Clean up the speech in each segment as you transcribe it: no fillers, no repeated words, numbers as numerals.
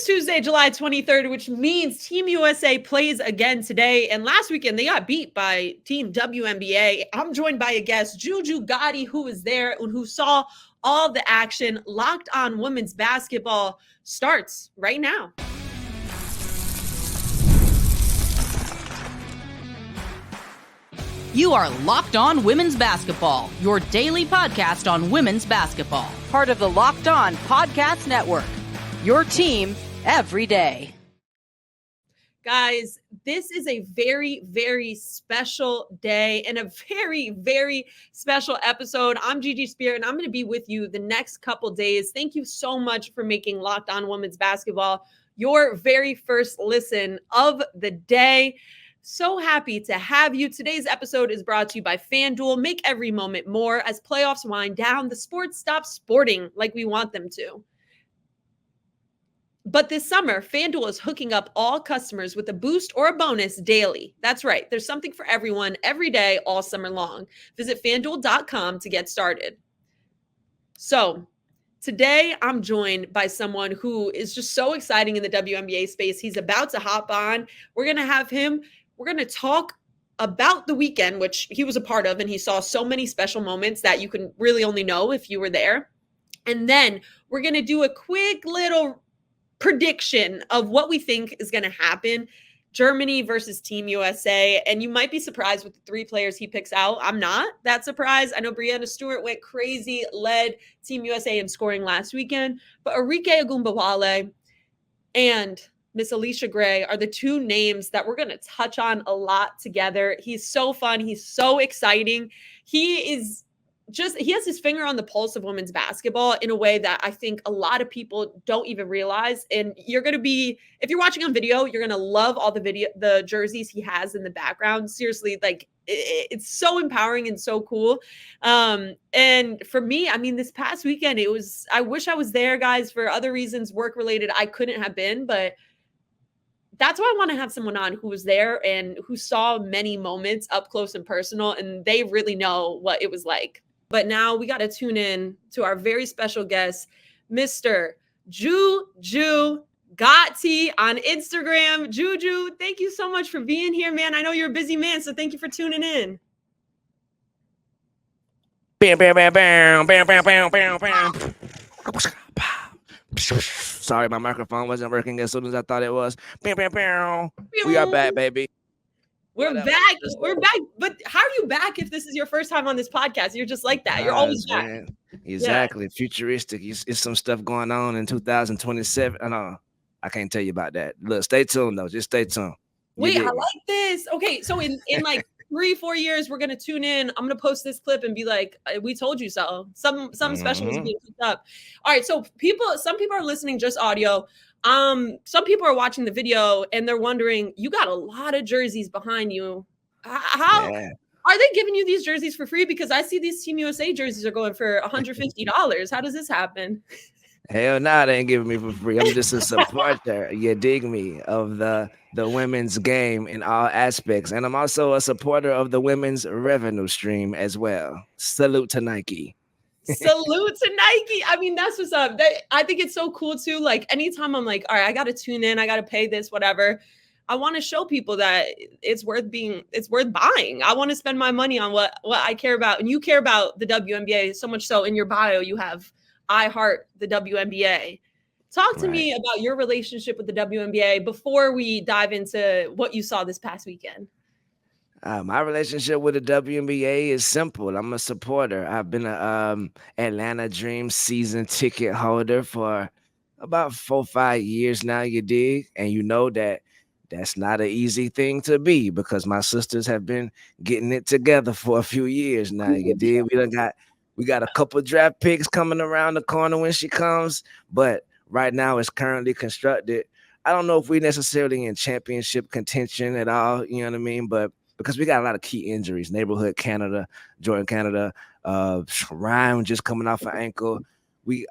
It's Tuesday, July 23rd, which means Team USA plays again today. And last weekend, they got beat by Team WNBA. I'm joined by a guest, JuJu Gotti, who was there and who saw all the action. Locked On Women's Basketball starts right now. You are Locked On Women's Basketball, your daily podcast on women's basketball. Part of the Locked On Podcast Network, your team every day. Guys, this is a very, very special day and a very, very special episode. I'm Gigi Speer, and I'm going to be with you the next couple days. Thank you so much for making Locked On Women's Basketball your very first listen of the day. So happy to have you. Today's episode is brought to you by FanDuel. Make every moment more. As playoffs wind down, the sports stop sporting like we want them to. But this summer, FanDuel is hooking up all customers with a boost or a bonus daily. That's right. There's something for everyone every day, all summer long. Visit FanDuel.com to get started. So today, I'm joined by someone who is just so exciting in the WNBA space. He's about to hop on. We're going to have him. We're going to talk about the weekend, which he was a part of, and he saw so many special moments that you can really only know if you were there. And then we're going to do a quick little prediction of what we think is going to happen. Germany versus Team USA. And you might be surprised with the three players he picks out. I'm not that surprised. I know Breanna Stewart went crazy, led Team USA in scoring last weekend. But Arike Ogunbowale and Miss Allisha Gray are the two names that we're going to touch on a lot together. He's so fun. He's so exciting. He has his finger on the pulse of women's basketball in a way that I think a lot of people don't even realize. And you're going to be, if you're watching on video, you're going to love all the jerseys he has in the background. Seriously, like it's so empowering and so cool. And for me, I mean, this past weekend, I wish I was there, guys, for other reasons, work related. I couldn't have been, but that's why I want to have someone on who was there and who saw many moments up close and personal, and they really know what it was like. But now we got to tune in to our very special guest, Mr. JuJu Gotti on Instagram. JuJu, thank you so much for being here, man. I know you're a busy man, so thank you for tuning in. Bam, bam, bam, bam, bam, bam, bam, bam, bam. Sorry, my microphone wasn't working as soon as I thought it was. Bam, bam, bam. We are back, baby. We're back. We're back. But how are you back if this is your first time on this podcast? You're just like that. You're always back. Man. Exactly. Yeah. Futuristic. It's some stuff going on in 2027. I can't tell you about that. Look, stay tuned, though. Just stay tuned. Wait, I like this. Okay, so in like 3-4 years, we're going to tune in. I'm going to post this clip and be like, we told you so. Some special is being picked up. All right, so some people are listening just audio. Some people are watching the video and they're wondering, you got a lot of jerseys behind you. How are they giving you these jerseys for free? Because I see these Team USA jerseys are going for $150. How does this happen? Hell no, they ain't giving me for free. I'm just a supporter, you dig me, of the women's game in all aspects. And I'm also a supporter of the women's revenue stream as well. Salute to Nike. Salute to Nike. I mean, that's what's up. I think it's so cool too. Like anytime I'm like, all right, I got to tune in, I got to pay this, whatever. I want to show people that it's worth buying. I want to spend my money on what I care about. And you care about the WNBA so much so in your bio, you have I heart the WNBA. Talk to me about your relationship with the WNBA before we dive into what you saw this past weekend. My relationship with the WNBA is simple. I'm a supporter. I've been a Atlanta Dream season ticket holder for about 4-5 years now, you dig? And you know that's not an easy thing to be because my sisters have been getting it together for a few years now, you dig? We got a couple draft picks coming around the corner when she comes, but right now it's currently constructed. I don't know if we're necessarily in championship contention at all, you know what I mean? But because we got a lot of key injuries, Neighborhood Canada, Jordan Canada, Ryan just coming off an ankle. We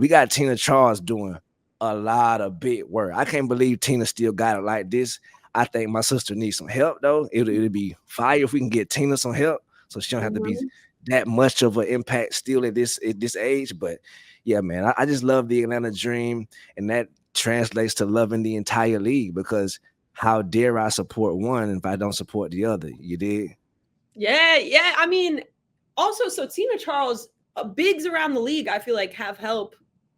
got Tina Charles doing a lot of big work. I can't believe Tina still got it like this. I think my sister needs some help, though. It'll be fire if we can get Tina some help so she don't have to be that much of an impact still at this age. But yeah, man, I just love the Atlanta Dream and that translates to loving the entire league, because how dare I support one if I don't support the other? You did? Yeah. I mean, also, so Tina Charles, bigs around the league, I feel like have help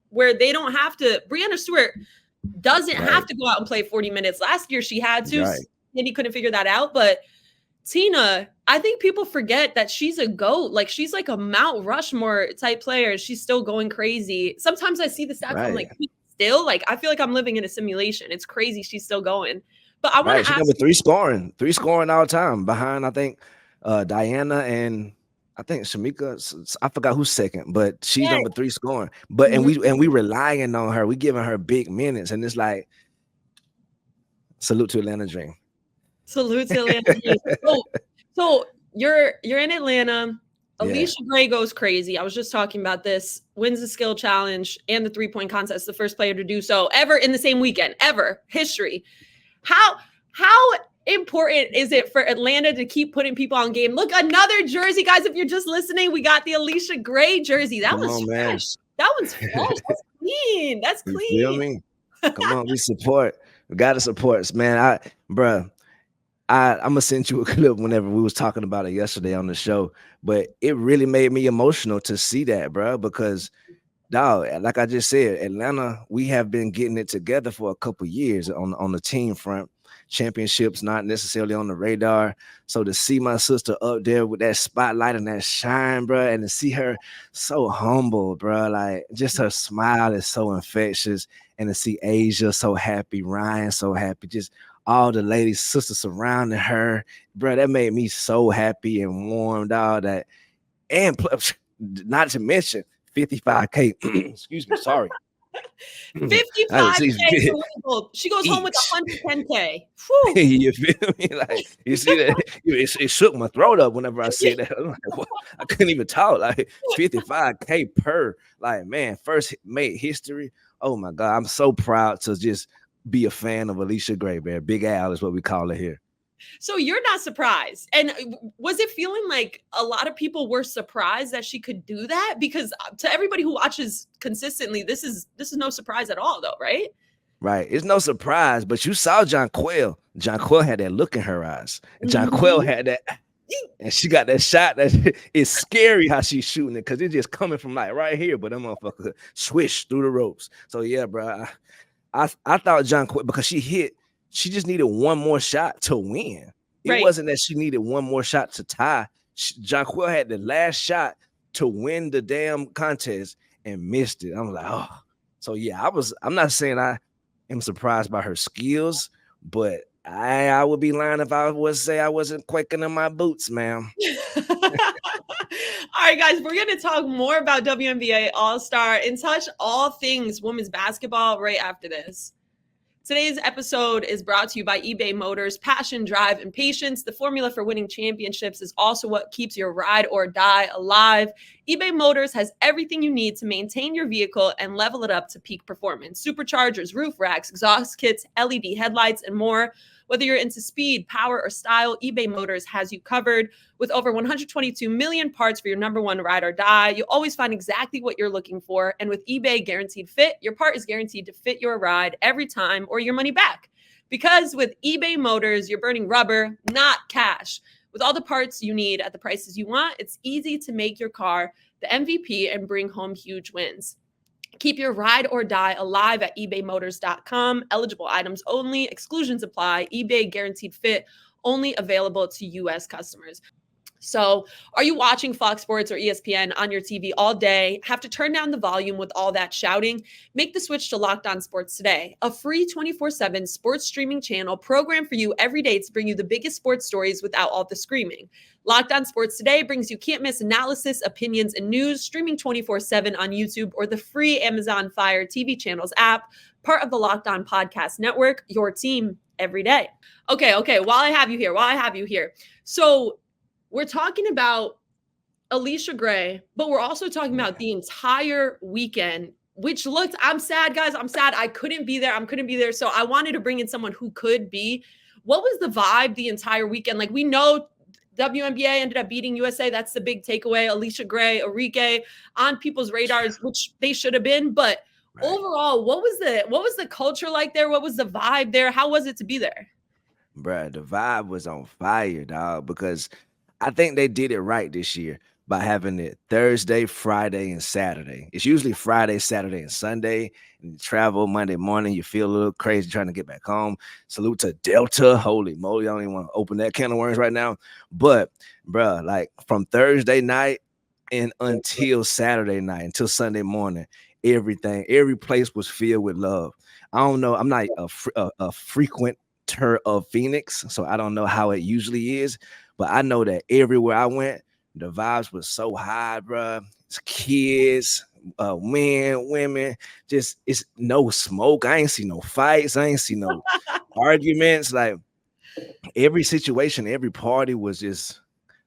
where they don't have to. Breanna Stewart doesn't have to go out and play 40 minutes. Last year she had to, and he couldn't figure that out. But Tina, I think people forget that she's a GOAT. Like, she's like a Mount Rushmore type player. She's still going crazy. Sometimes I see the stats, I'm like, still, like, I feel like I'm living in a simulation. It's crazy she's still going. But I want to ask, number three scoring all the time behind, I think, Diana and I think Shamika. I forgot who's second, but she's number 3 scoring. But and we relying on her. We giving her big minutes, and it's like, salute to Atlanta Dream. Salute to Atlanta Dream. So you're in Atlanta. Allisha Gray goes crazy. I was just talking about this. Wins the skill challenge and the 3-point contest. The first player to do so ever in the same weekend, ever, history. How important is it for Atlanta to keep putting people on game? Look, another jersey, guys. If you're just listening, we got the Allisha Gray jersey. That one's fresh. That one's fresh. That's clean. That's clean. You feel me? Come on, we support. We gotta support, man. I'm gonna send you a clip whenever we was talking about it yesterday on the show. But it really made me emotional to see that, bro, because dog, like I just said, Atlanta, we have been getting it together for a couple years on the team front. Championships not necessarily on the radar. So to see my sister up there with that spotlight and that shine, bro, and to see her so humble, bro, like just her smile is so infectious. And to see Asia so happy, Ryan so happy, just all the ladies, sisters surrounding her, bro, that made me so happy and warm, dog. That, and not to mention 55K. Excuse me, sorry. 55K. She goes home with 110K. You feel me? Like, you see that? It shook my throat up whenever I said that. I'm like, what? I couldn't even talk. Like 55K per. Like, man, first made history. Oh my God, I'm so proud to just be a fan of Allisha Gray, man. Big Al is what we call her here. So you're not surprised. And was it feeling like a lot of people were surprised that she could do that? Because to everybody who watches consistently, this is no surprise at all, though, right? Right. It's no surprise, but you saw Jonquel. Jonquel had that look in her eyes. And Jonquel had that, and she got that shot that it's scary how she's shooting it, because it's just coming from like right here, but that motherfucker swish through the ropes. So yeah, bro. I thought Jonquel, because she just needed one more shot to win. It wasn't that she needed one more shot to tie. Jonquel had the last shot to win the damn contest and missed it. I'm like, oh. So yeah, I'm not saying I am surprised by her skills, but I would be lying if I was say I wasn't quaking in my boots, ma'am. All right, guys, we're going to talk more about WNBA All-Star and touch all things women's basketball right after this. Today's episode is brought to you by eBay Motors. Passion, drive, and patience. The formula for winning championships is also what keeps your ride or die alive. eBay Motors has everything you need to maintain your vehicle and level it up to peak performance. Superchargers, roof racks, exhaust kits, LED headlights, and more. Whether you're into speed, power, or style, eBay Motors has you covered. With over 122 million parts for your number one ride or die, you'll always find exactly what you're looking for. And with eBay Guaranteed Fit, your part is guaranteed to fit your ride every time or your money back. Because with eBay Motors, you're burning rubber, not cash. With all the parts you need at the prices you want, it's easy to make your car the MVP and bring home huge wins. Keep your ride or die alive at ebaymotors.com. Eligible items only. Exclusions apply. eBay Guaranteed Fit only available to U.S. customers. So are you watching Fox Sports or ESPN on your TV all day? Have to turn down the volume with all that shouting? Make the switch to Locked On Sports today, a free 24/7 sports streaming channel programmed for you every day to bring you the biggest sports stories without all the screaming. Locked On Sports Today brings you can't-miss analysis, opinions, and news, streaming 24/7 on YouTube or the free Amazon Fire TV channels app, part of the Locked On Podcast Network, your team every day. Okay, while I have you here. So we're talking about Allisha Gray, but we're also talking about the entire weekend, which looked, I'm sad, guys. I'm sad. I couldn't be there. So I wanted to bring in someone who could be. What was the vibe the entire weekend? Like, we know WNBA ended up beating USA. That's the big takeaway. Allisha Gray, Arike on people's radars, which they should have been. But Right. overall, what was the culture like there? What was the vibe there? How was it to be there? Bruh, the vibe was on fire, dog, because I think they did it right this year by having it Thursday, Friday, and Saturday. It's usually Friday, Saturday, and Sunday. And you travel Monday morning, you feel a little crazy trying to get back home. Salute to Delta. Holy moly, I don't even want to open that can of worms right now. But, bruh, like from Thursday night and until Saturday night, until Sunday morning, every place was filled with love. I don't know. I'm not a frequent of Phoenix, so I don't know how it usually is, but I know that everywhere I went, the vibes was so high, bro. It's kids, men, women, just it's no smoke. I ain't see no fights. I ain't see no arguments. Like every situation, every party was just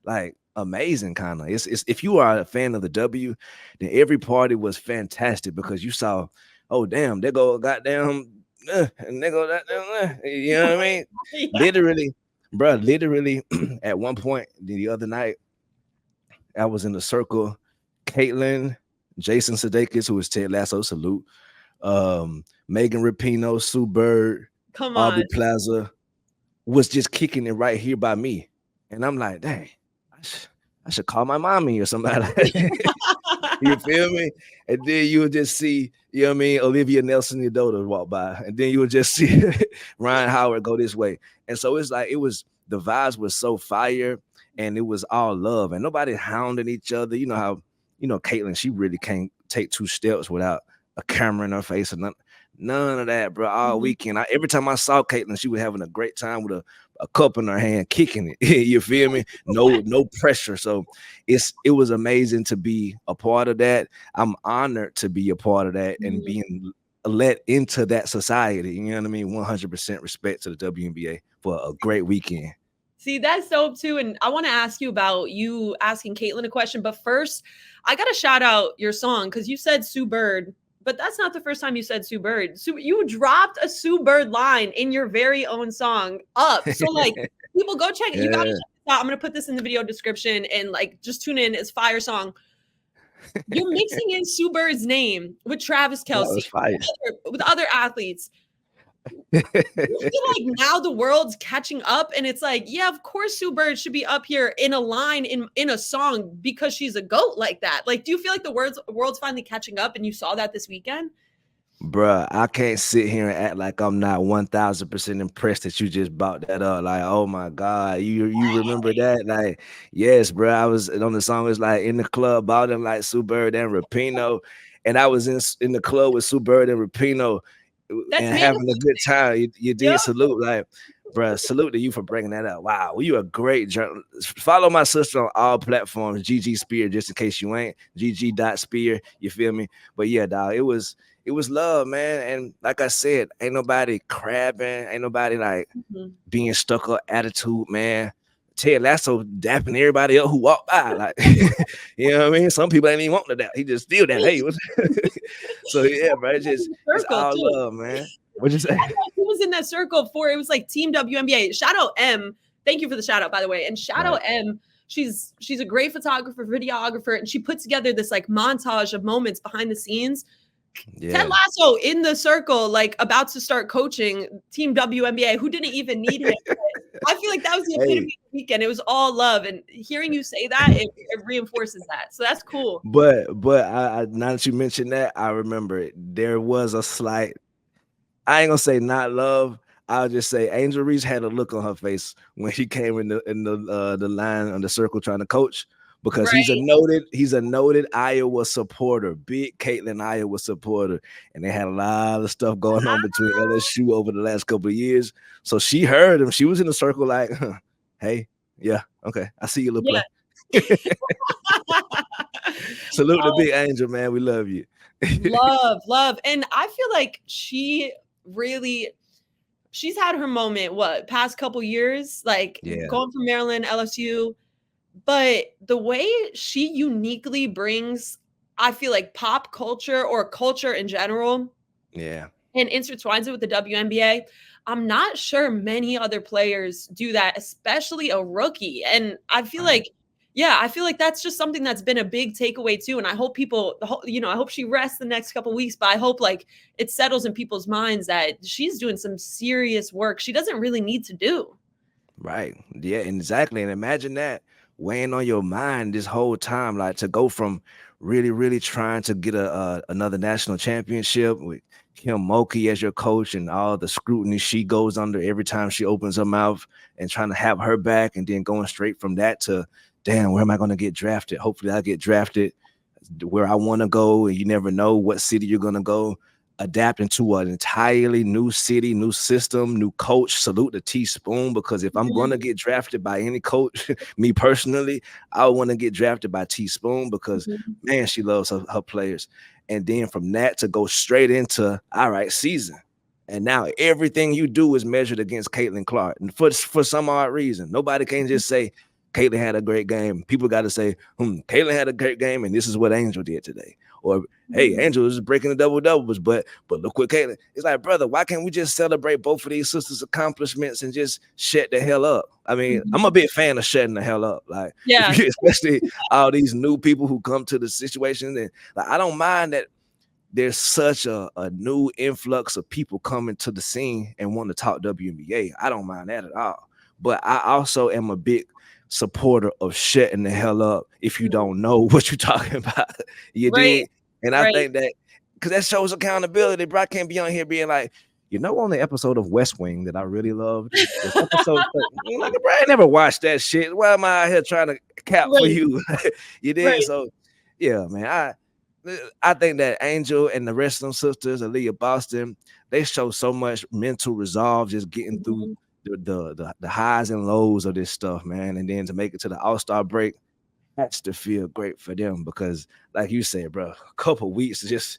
like amazing. Kind of. It's if you are a fan of the W, then every party was fantastic because you saw, oh damn, they go goddamn. And they go that, you know what I mean? Yeah. Literally, bro. Literally, at one point the other night, I was in the circle. Caitlin, Jason Sudeikis, who is Ted Lasso, salute. Megan Rapinoe, Sue Bird, Come Aubrey on. Plaza was just kicking it right here by me, and I'm like, dang, I should call my mommy or somebody. You feel me? And then you would just see, you know what I mean, Olivia Nelson Udota walk by, and then you would just see Ryan Howard go this way. And so it's like the vibes was so fire, and it was all love, and nobody hounding each other. You know how, Caitlin, she really can't take two steps without a camera in her face, and none of that, bro. All weekend, every time I saw Caitlin, she was having a great time with a cup in her hand, kicking it. You feel me? No pressure. So it was amazing to be a part of that. I'm honored to be a part of that and being let into that society. You know what I mean? 100% respect to the WNBA for a great weekend. See, that's dope too. And I want to ask you about you asking Caitlin a question. But first, I got to shout out your song because you said Sue Bird, but that's not the first time you said Sue Bird. You dropped a Sue Bird line in your very own song Up. So like people go check it. You got to check this out. I'm going to put this in the video description and like just tune in. It's fire song. You're mixing in Sue Bird's name with Travis Kelce, with other athletes. I feel like now the world's catching up and it's like, yeah, of course Sue Bird should be up here in a line in a song because she's a GOAT like that. Like, do you feel like the world's finally catching up and you saw that this weekend? Bruh, I can't sit here and act like I'm not 1000% impressed that you just brought that up. Like, oh my God, you remember that? Like, yes, bruh. I was on the song, it's like in the club, bought them like Sue Bird and Rapinoe. And I was in the club with Sue Bird and Rapinoe and having a good time. You did salute, like, bruh, salute to you for bringing that up. Wow, well, you a great journalist. Follow my sister on all platforms, Gigi Speer, just in case you ain't. Gigi.Speer, you feel me? But yeah, dog, it was love, man. And like I said, ain't nobody crabbing, ain't nobody like being stuck up attitude, man. Ted Lasso dapping everybody up who walked by, like, you know what I mean? Some people ain't even want to dap. He just still that. Hey, so yeah, bro, it's all love, man. What'd you say? He was in that circle it was like Team WNBA. Shout out M. Thank you for the shout out, by the way. And shout out M. She's a great photographer, videographer, and she put together this like montage of moments behind the scenes. Yeah. Ted Lasso in the circle, like about to start coaching Team WNBA, who didn't even need him. I feel like that was the epitome of the weekend. It was all love, and hearing you say that, it reinforces that. So that's cool. But I now that you mentioned that, I remember it. There was a slight, I ain't gonna say not love. I'll just say Angel Reese had a look on her face when she came in the line on the circle trying to coach. Because he's a noted Iowa supporter, big Caitlin Iowa supporter, and they had a lot of stuff going on between LSU over the last couple of years. So she heard him. She was in the circle like, hey, yeah, okay, I see you, little play. Salute to Big Angel, man. We love you. love. And I feel like she's had her moment, past couple years, like going from Maryland, LSU. But the way she uniquely brings, I feel like pop culture or culture in general, and intertwines it with the WNBA, I'm not sure many other players do that, especially a rookie. And I feel like, Yeah, I feel like that's just something that's been a big takeaway too. And I hope people, I hope she rests the next couple weeks, but I hope like it settles in people's minds that she's doing some serious work she doesn't really need to do. Right. Yeah, exactly. And imagine that weighing on your mind this whole time, like to go from really, really trying to get another national championship with Kim Mulkey as your coach and all the scrutiny she goes under every time she opens her mouth and trying to have her back, and then going straight from that to, damn, where am I going to get drafted? Hopefully I'll get drafted where I want to go, and you never know what city you're going to go. Adapting to an entirely new city, new system, new coach. Salute to T Spoon, because if I'm going to get drafted by any coach, me personally, I want to get drafted by T Spoon because, man, she loves her players. And then from that to go straight into, all right, season. And now everything you do is measured against Caitlin Clark. And for some odd reason, nobody can just say, Caitlin had a great game. People got to say, Caitlin had a great game, and this is what Angel did today. Or, hey, Angel is breaking the double-doubles, but look what Caitlin. It's like, brother, why can't we just celebrate both of these sisters' accomplishments and just shut the hell up? I mean, I'm a big fan of shutting the hell up. Like, especially all these new people who come to the situation. And like, I don't mind that there's such a new influx of people coming to the scene and want to talk WNBA. I don't mind that at all. But I also am a big supporter of shutting the hell up if you don't know what you're talking about. You did. And I think that because that shows accountability, bro. I can't be on here being like, on the episode of West Wing that I really loved, this episode, like, bro, I never watched that shit. Why am I out here trying to cap for you? You did. So yeah, man, I think that Angel and the rest of them sisters, Aaliyah Boston, they show so much mental resolve just getting through the highs and lows of this stuff, man. And then to make it to the All-Star break, that's to feel great for them because, like you said, bro, a couple weeks,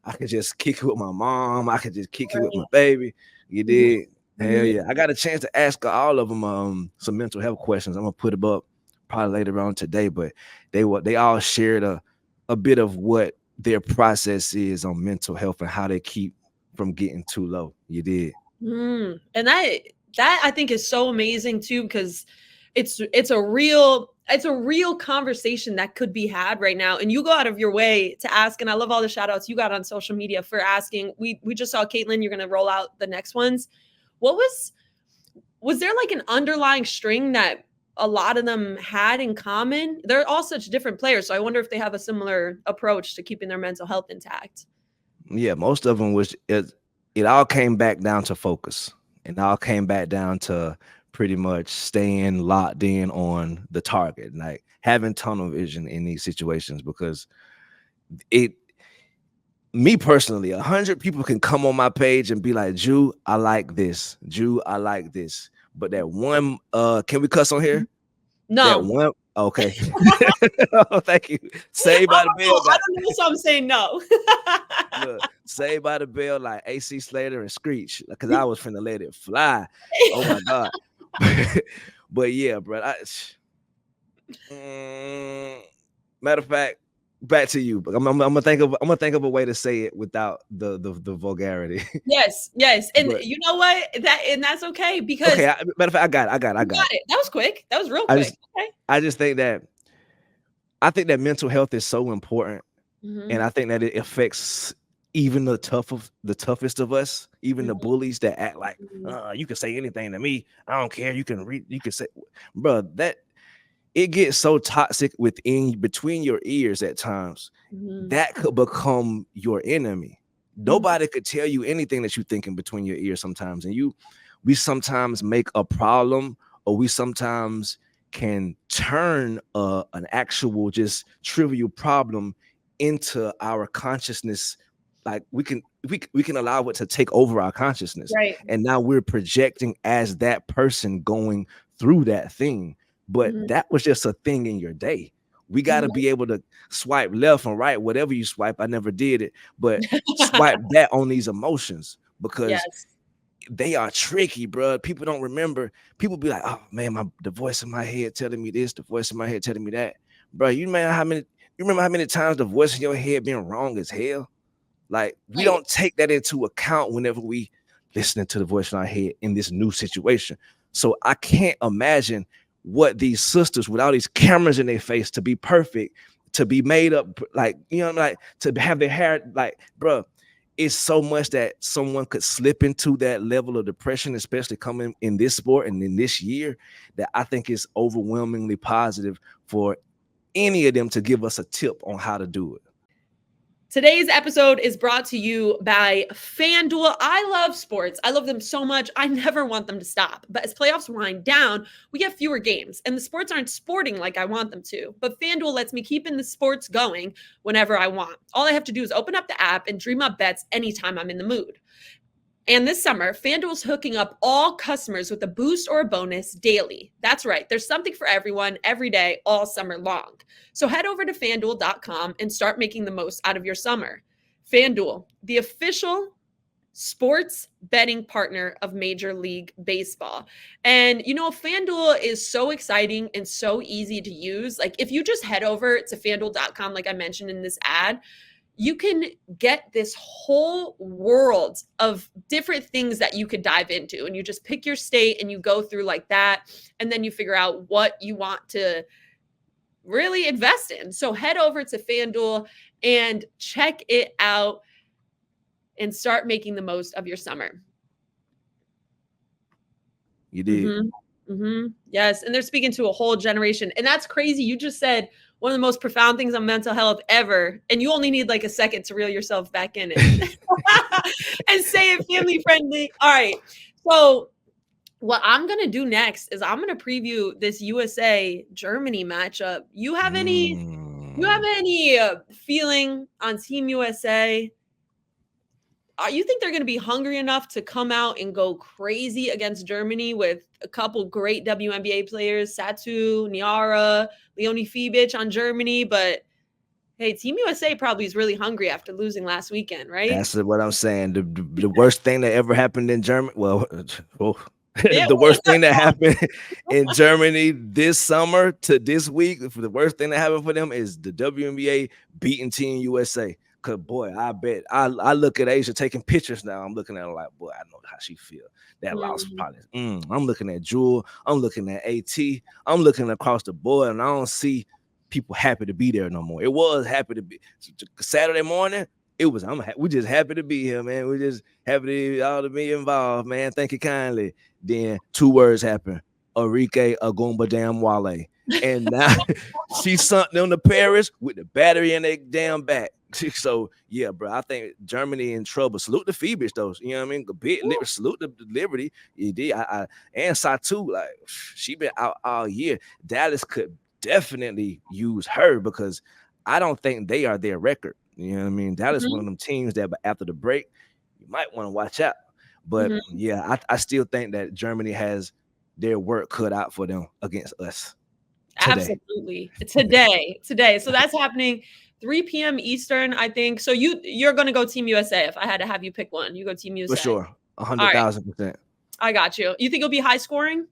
I could just kick it with my mom. I could just kick it with my baby. You did. Hell yeah. I got a chance to ask all of them some mental health questions. I'm gonna put them up probably later on today, but they all shared a bit of what their process is on mental health and how they keep from getting too low. You did. And that I think is so amazing too, because it's a real conversation that could be had right now. And you go out of your way to ask, and I love all the shout outs you got on social media for asking. We just saw Caitlin, you're going to roll out the next ones. What was there like an underlying string that a lot of them had in common? They're all such different players. So I wonder if they have a similar approach to keeping their mental health intact. Yeah, most of them it all came back down to focus. And all came back down to pretty much staying locked in on the target, like having tunnel vision in these situations, because me personally, 100 people can come on my page and be like, Ju, I like this. Ju, I like this. But that one, can we cuss on here? No. That one, okay. Oh, thank you. Saved by the Bell. I don't know, so I'm saying no. Look, Saved by the Bell, like AC Slater and Screech, because I was finna let it fly. Oh my God. But yeah, bro. Matter of fact, back to you. I'm gonna think of a way to say it without the vulgarity. Yes. And you know what? That's okay, because matter of fact, I got it. That was quick. That was real quick. I just think that mental health is so important. And I think that it affects even the toughest of us, even the bullies that act like, you can say anything to me. I don't care. You can say, bro, that it gets so toxic between your ears at times. That could become your enemy. Nobody could tell you anything that you're thinking between your ears sometimes. And we sometimes make a problem, or we sometimes can turn an actual just trivial problem into our consciousness. Like we can allow it to take over our consciousness. Right. And now we're projecting as that person going through that thing. But that was just a thing in your day. We got to be able to swipe left and right, whatever you swipe. I never did it, but swipe that on these emotions, because they are tricky, bro. People don't remember. People be like, oh man, the voice in my head telling me this, the voice in my head telling me that. Bro, you remember how many times the voice in your head being wrong as hell? Like, we don't take that into account whenever we listening to the voice in our head in this new situation. So I can't imagine what these sisters with all these cameras in their face to be perfect, to be made up, like, you know, like to have their hair, like, bro, it's so much that someone could slip into that level of depression, especially coming in this sport and in this year, that I think is overwhelmingly positive for any of them to give us a tip on how to do it. Today's episode is brought to you by FanDuel. I love sports. I love them so much. I never want them to stop. But as playoffs wind down, we get fewer games, and the sports aren't sporting like I want them to. But FanDuel lets me keep in the sports going whenever I want. All I have to do is open up the app and dream up bets anytime I'm in the mood. And this summer, FanDuel's hooking up all customers with a boost or a bonus daily. That's right. There's something for everyone every day, all summer long. So head over to FanDuel.com and start making the most out of your summer. FanDuel, the official sports betting partner of Major League Baseball. And, you know, FanDuel is so exciting and so easy to use. Like, if you just head over to FanDuel.com, like I mentioned in this ad, you can get this whole world of different things that you could dive into, and you just pick your state and you go through like that, and then you figure out what you want to really invest in. So head over to FanDuel and check it out and start making the most of your summer. You did. Yes. And they're speaking to a whole generation. And that's crazy. You just said one of the most profound things on mental health ever. And you only need like a second to reel yourself back in it and say it family friendly. All right. So what I'm going to do next is I'm going to preview this USA Germany matchup. You have any feeling on Team USA? You think they're going to be hungry enough to come out and go crazy against Germany with a couple great WNBA players, Satu, Niara, Leonie Fibic on Germany? But hey, Team USA probably is really hungry after losing last weekend, right? That's what I'm saying. The worst thing that ever happened in Germany. Well, the worst thing that happened in Germany this summer to this week, the worst thing that happened for them is the WNBA beating Team USA. Cause boy, I bet I look at Asia taking pictures now. I'm looking at her like, boy, I know how she feel. That loss probably. I'm looking at Jewel. I'm looking at AT. I'm looking across the board, and I don't see people happy to be there no more. It was happy to be Saturday morning. It was. We just happy to be here, man. We just happy to be involved, man. Thank you kindly. Then 2 words happened. Arike Ogunbowale, and now she sunk them to Paris with the battery in their damn back. So yeah, bro, I think Germany in trouble. Salute the Phoebus, though. You know what I mean? Salute the Liberty. You did. And Satu, like, she been out all year. Dallas could definitely use her because I don't think they are their record. You know what I mean? Dallas one of them teams that after the break, you might want to watch out. But yeah, I still think that Germany has their work cut out for them against us. Absolutely. Today. So that's happening 3 p.m. Eastern, I think. So you're going to go Team USA. If I had to have you pick one, you go Team USA. For sure. 100,000%. I got you. You think it'll be high scoring?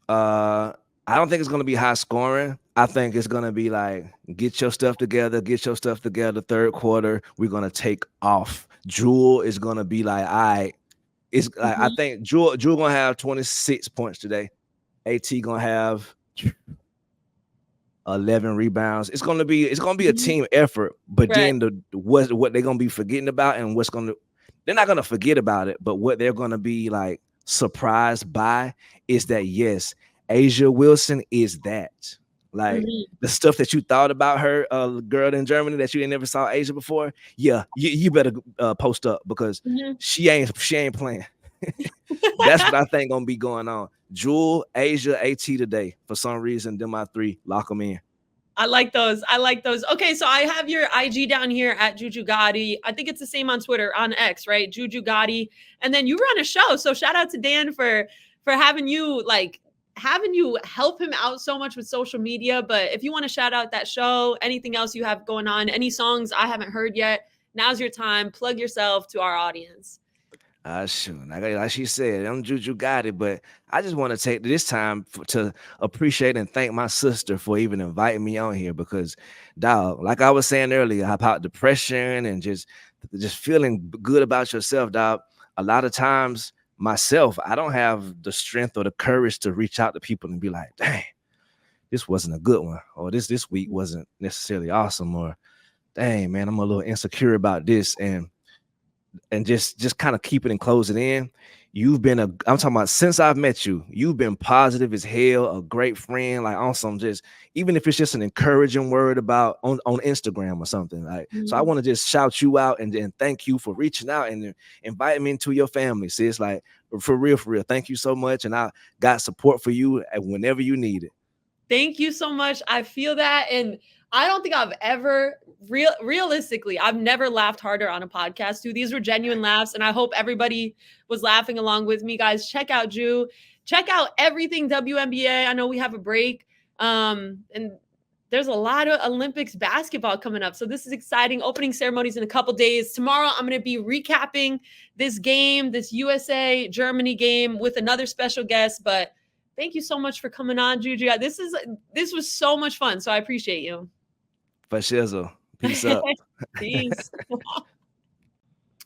I don't think it's going to be high scoring. I think it's going to be like, get your stuff together. Third quarter, we're going to take off. Jewel is going to be like, all right. It's like, I think Jewel going to have 26 points today. AT going to have 11 rebounds. It's gonna be a team effort, but then what they're gonna be forgetting about, and they're not gonna forget about it, but what they're gonna be like surprised by is that yes, A'ja Wilson is that. Like the stuff that you thought about her, girl in Germany that you ain't never saw A'ja before. Yeah, you better post up because she ain't playing. That's what I think gonna be going on. Jewel, A'ja, AT today. For some reason, them my 3, lock them in. I like those. Okay, so I have your IG down here at JuJu Gotti. I think it's the same on Twitter, on X, right? JuJu Gotti. And then you run a show. So shout out to Dan for having you help him out so much with social media. But if you want to shout out that show, anything else you have going on, any songs I haven't heard yet, now's your time. Plug yourself to our audience. Sure. Like she said, I'm JuJu Gotti, but I just want to take this time to appreciate and thank my sister for even inviting me on here because, dog, like I was saying earlier about depression and just feeling good about yourself, dog. A lot of times myself, I don't have the strength or the courage to reach out to people and be like, dang, this wasn't a good one, or this week wasn't necessarily awesome, or dang, man, I'm a little insecure about this, and just kind of keep it and close it in. I'm talking about, since I've met you, you've been positive as hell, a great friend, like on some, just even if it's just an encouraging word about on Instagram or something. Like, so I want to just shout you out and thank you for reaching out and inviting me into your family, sis. Like, for real. Thank you so much. And I got support for you whenever you need it. Thank you so much. I feel that. And I don't think I've ever realistically, I've never laughed harder on a podcast too. These were genuine laughs. And I hope everybody was laughing along with me, guys. Check out Ju. Check out everything WNBA. I know we have a break. And there's a lot of Olympics basketball coming up. So this is exciting. Opening ceremonies in a couple days. Tomorrow, I'm going to be recapping this game, this USA-Germany game with another special guest. But thank you so much for coming on, JuJu. This was so much fun. So I appreciate you. For shizzle. Peace up. Peace.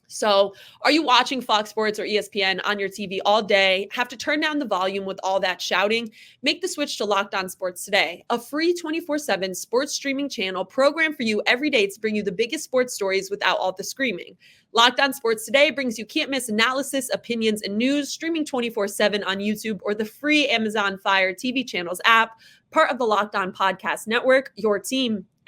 So are you watching Fox Sports or ESPN on your TV all day? Have to turn down the volume with all that shouting? Make the switch to Locked On Sports today, a free 24/7 sports streaming channel programmed for you every day to bring you the biggest sports stories without all the screaming. Locked On Sports Today brings you can't-miss analysis, opinions, and news, streaming 24/7 on YouTube or the free Amazon Fire TV channels app, part of the Locked On Podcast Network, your team